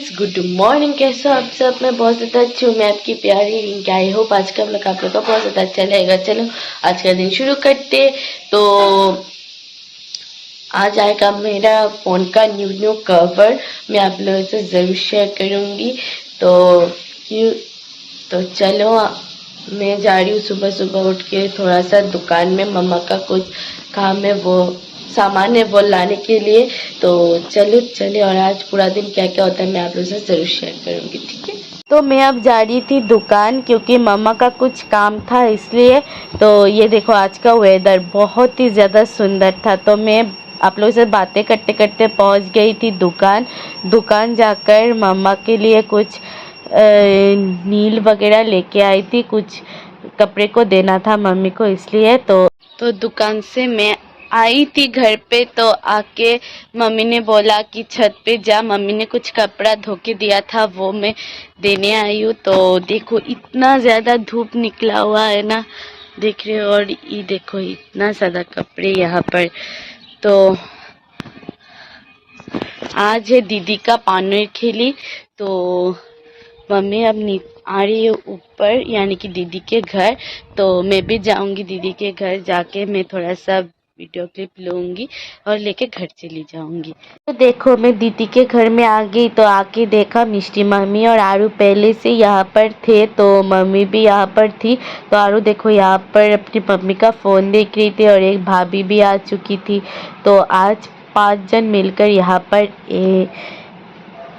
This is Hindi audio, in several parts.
Guys, good morning. कैसे हो आप सब? मैं बहुत ज़्यादा अच्छी हूँ। मैं आपकी प्यारी रिंकी। आई होप आज का हम लोग आप लोग का बहुत ज़्यादा अच्छा रहेगा। चलो आज का दिन शुरू करते। तो आज आएगा मेरा फ़ोन का न्यू कवर। मैं आप लोगों से ज़रूर शेयर करूँगी। तो क्यों तो चलो, मैं जा रही हूँ सुबह सुबह उठ के थोड़ा सा दुकान में। मम्मा का कुछ काम है, वो सामान है वो लाने के लिए। तो चलो चले, और आज पूरा दिन क्या क्या होता है मैं आप लोगों से ज़रूर शेयर करूँगी, ठीक है। तो मैं अब जा रही थी दुकान, क्योंकि मम्मा का कुछ काम था इसलिए। तो ये देखो, आज का वेदर बहुत ही ज़्यादा सुंदर था। तो मैं आप लोगों से बातें करते करते पहुंच गई थी दुकान जाकर मम्मा के लिए कुछ नील वगैरह लेके आई थी। कुछ कपड़े को देना था मम्मी को, इसलिए तो दुकान से मैं आई थी घर पे। तो आके मम्मी ने बोला कि छत पे जा। मम्मी ने कुछ कपड़ा धो के दिया था, वो मैं देने आई हूँ। तो देखो, इतना ज़्यादा धूप निकला हुआ है ना, देख रहे हो। और ये देखो, इतना ज़्यादा कपड़े यहाँ पर। तो आज है दीदी का पानी खेली। तो मम्मी अब आ रही है ऊपर, यानी कि दीदी के घर। तो मैं भी जाऊंगी दीदी के घर। जाके मैं थोड़ा सा वीडियो क्लिप लूंगी और लेके घर चली जाऊंगी। तो देखो, मैं दीदी के घर में आ गई। तो आके देखा, मिष्टी मम्मी और आरू पहले से यहाँ पर थे। तो मम्मी भी यहाँ पर थी। तो आरू देखो यहाँ पर अपनी मम्मी का फ़ोन देख रही थी, और एक भाभी भी आ चुकी थी। तो आज 5 जन मिलकर यहाँ पर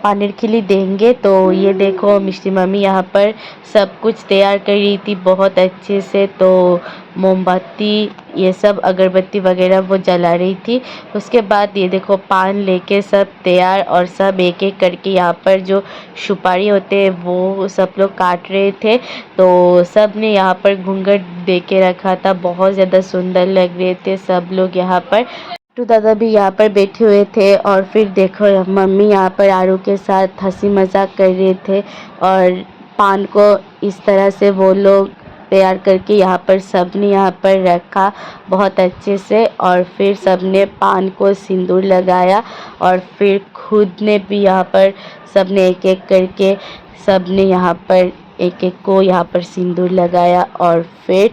पानी खिली देंगे। तो ये देखो, मिष्टी मम्मी यहाँ पर सब कुछ तैयार कर रही थी बहुत अच्छे से। तो मोमबत्ती, ये सब अगरबत्ती वगैरह वो जला रही थी। उसके बाद ये देखो, पान लेके सब तैयार, और सब एक एक करके यहाँ पर जो सुपारी होते हैं वो सब लोग काट रहे थे। तो सब ने यहाँ पर घूंघट दे के रखा था, बहुत ज़्यादा सुंदर लग रहे थे सब लोग यहाँ पर। तो दादा भी यहाँ पर बैठे हुए थे। और फिर देखो, मम्मी यहाँ पर आरू के साथ हंसी मजाक कर रहे थे। और पान को इस तरह से वो लोग तैयार करके यहाँ पर सब ने यहाँ पर रखा बहुत अच्छे से। और फिर सब ने पान को सिंदूर लगाया, और फिर खुद ने भी यहाँ पर सब ने एक एक करके सब ने यहाँ पर एक एक को यहाँ पर सिंदूर लगाया। और फिर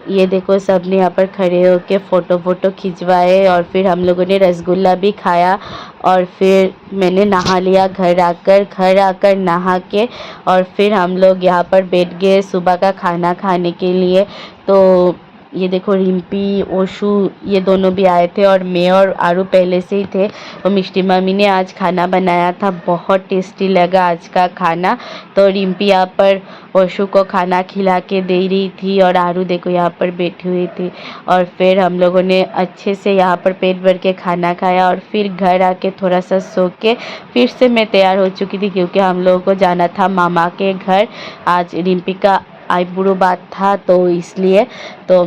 ये देखो, सब ने यहाँ पर खड़े होके फ़ोटो खिंचवाए। और फिर हम लोगों ने रसगुल्ला भी खाया। और फिर मैंने नहा लिया घर आकर नहा के। और फिर हम लोग यहाँ पर बैठ गए सुबह का खाना खाने के लिए। तो ये देखो, रिम्पी ओशू ये दोनों भी आए थे, और मैं और आरू पहले से ही थे। और मिष्टी मम्मी ने आज खाना बनाया था, बहुत टेस्टी लगा आज का खाना। तो रिम्पी यहाँ पर ओशू को खाना खिला के दे रही थी, और आरू देखो यहाँ पर बैठी हुई थी। और फिर हम लोगों ने अच्छे से यहाँ पर पेट भर के खाना खाया। और फिर घर आके थोड़ा सा सो के फिर से मैं तैयार हो चुकी थी, क्योंकि हम लोगों को जाना था मामा के घर। आज रिम्पी का आईब्रो बात था, तो इसलिए। तो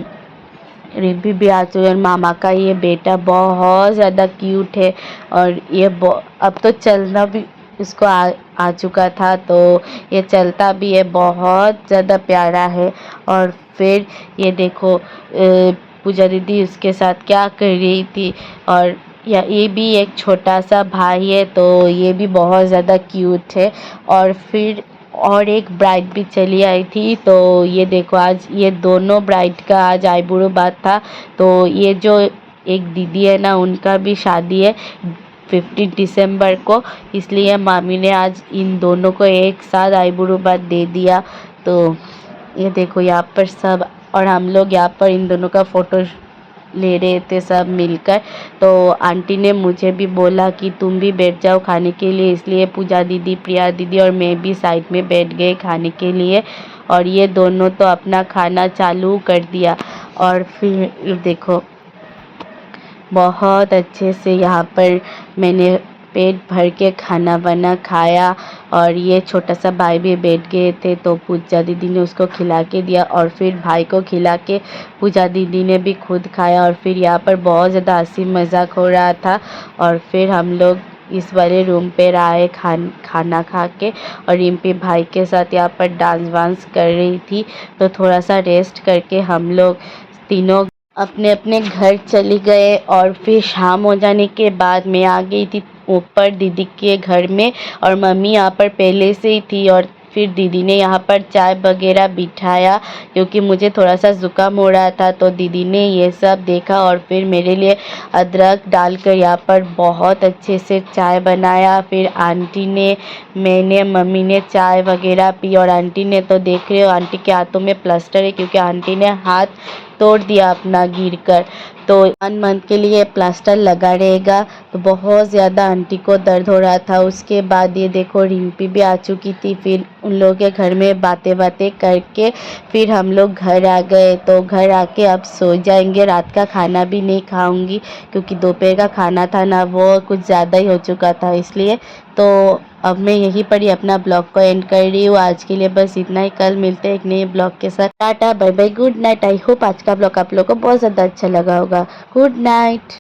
रिम्पी भी आ चुकी है। और मामा का ये बेटा बहुत ज़्यादा क्यूट है। और ये अब तो चलना भी इसको आ चुका था, तो ये चलता भी है, बहुत ज़्यादा प्यारा है। और फिर ये देखो, पूजा दीदी उसके साथ क्या कर रही थी। और ये भी एक छोटा सा भाई है, तो ये भी बहुत ज़्यादा क्यूट है। और फिर और एक ब्राइड भी चली आई थी। तो ये देखो, आज ये दोनों ब्राइड का आज आईब्रो बात था। तो ये जो एक दीदी है ना, उनका भी शादी है 15 दिसंबर को, इसलिए मामी ने आज इन दोनों को एक साथ आईब्रो बात दे दिया। तो ये देखो यहाँ पर सब, और हम लोग यहाँ पर इन दोनों का फ़ोटो ले रहे थे सब मिलकर। तो आंटी ने मुझे भी बोला कि तुम भी बैठ जाओ खाने के लिए, इसलिए पूजा दीदी, प्रिया दीदी और मैं भी साइड में बैठ गए खाने के लिए। और ये दोनों तो अपना खाना चालू कर दिया। और फिर देखो, बहुत अच्छे से यहाँ पर मैंने पेट भर के खाना बना खाया। और ये छोटा सा भाई भी बैठ गए थे, तो पूजा दीदी ने उसको खिला के दिया। और फिर भाई को खिला के पूजा दीदी ने भी खुद खाया। और फिर यहाँ पर बहुत ज़्यादा हंसी मजाक हो रहा था। और फिर हम लोग इस वाले रूम पे आए खाना खा के। और रिम्पी भाई के साथ यहाँ पर डांस वांस कर रही थी। तो थोड़ा सा रेस्ट करके हम लोग तीनों अपने अपने घर चले गए। और फिर शाम हो जाने के बाद मैं आ गई थी ऊपर दीदी के घर में, और मम्मी यहाँ पर पहले से ही थी। और फिर दीदी ने यहाँ पर चाय वगैरह बिठाया, क्योंकि मुझे थोड़ा सा ज़ुकाम हो रहा था, तो दीदी ने ये सब देखा और फिर मेरे लिए अदरक डालकर यहाँ पर बहुत अच्छे से चाय बनाया। फिर आंटी ने, मैंने, मम्मी ने चाय वगैरह पी। और आंटी ने तो देख रहे हो, आंटी के हाथों में प्लास्टर है, क्योंकि आंटी ने हाथ तोड़ दिया अपना गिरकर। तो 1 मंथ के लिए प्लास्टर लगा रहेगा। तो बहुत ज़्यादा आंटी को दर्द हो रहा था। उसके बाद ये देखो रिम्पी भी आ चुकी थी। फिर उन लोगों के घर में बातें करके फिर हम लोग घर आ गए। तो घर आके अब सो जाएंगे। रात का खाना भी नहीं खाऊंगी, क्योंकि दोपहर का खाना था ना, वो कुछ ज़्यादा ही हो चुका था, इसलिए। तो अब मैं यहीं पर ही अपना ब्लॉग को एंड कर रही हूँ। आज के लिए बस इतना ही। कल मिलते हैं एक नए ब्लॉग के साथ। Tata, bye bye, good night. I hope आज का ब्लॉग आप लोगों को बहुत ज़्यादा अच्छा लगा होगा। Good night.